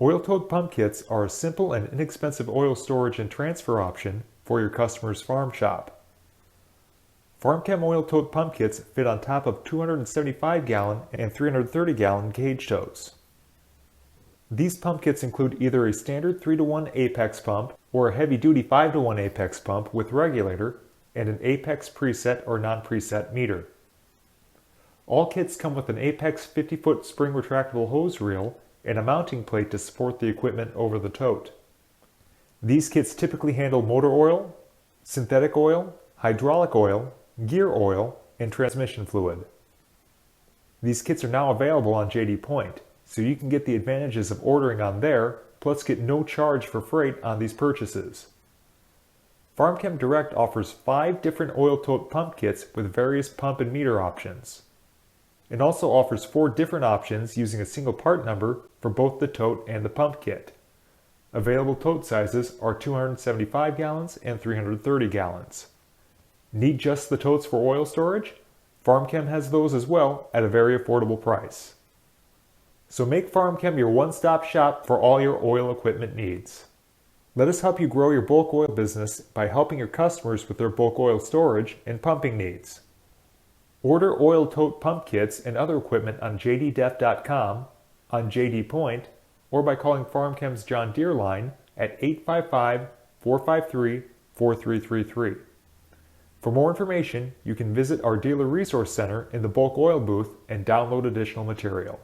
Oil Tote pump kits are a simple and inexpensive oil storage and transfer option for your customer's farm shop. FarmChem Oil Tote pump kits fit on top of 275-gallon and 330-gallon cage totes. These pump kits include either a standard 3-to-1 Apex pump or a heavy-duty 5-to-1 Apex pump with regulator and an Apex preset or non-preset meter. All kits come with an Apex 50-foot spring retractable hose reel and a mounting plate to support the equipment over the tote. These kits typically handle motor oil, synthetic oil, hydraulic oil, gear oil, and transmission fluid. These kits are now available on JD Point, so you can get the advantages of ordering on there, plus get no charge for freight on these purchases. FarmChem Direct offers 5 different oil tote pump kits with various pump and meter options. It also offers 4 different options using a single part number for both the tote and the pump kit. Available tote sizes are 275 gallons and 330 gallons. Need just the totes for oil storage? FarmChem has those as well at a very affordable price. So make FarmChem your one-stop shop for all your oil equipment needs. Let us help you grow your bulk oil business by helping your customers with their bulk oil storage and pumping needs. Order oil tote pump kits and other equipment on JDDef.com, on JD Point, or by calling FarmChem's John Deere line at 855-453-4333. For more information, you can visit our Dealer Resource Center in the bulk oil booth and download additional material.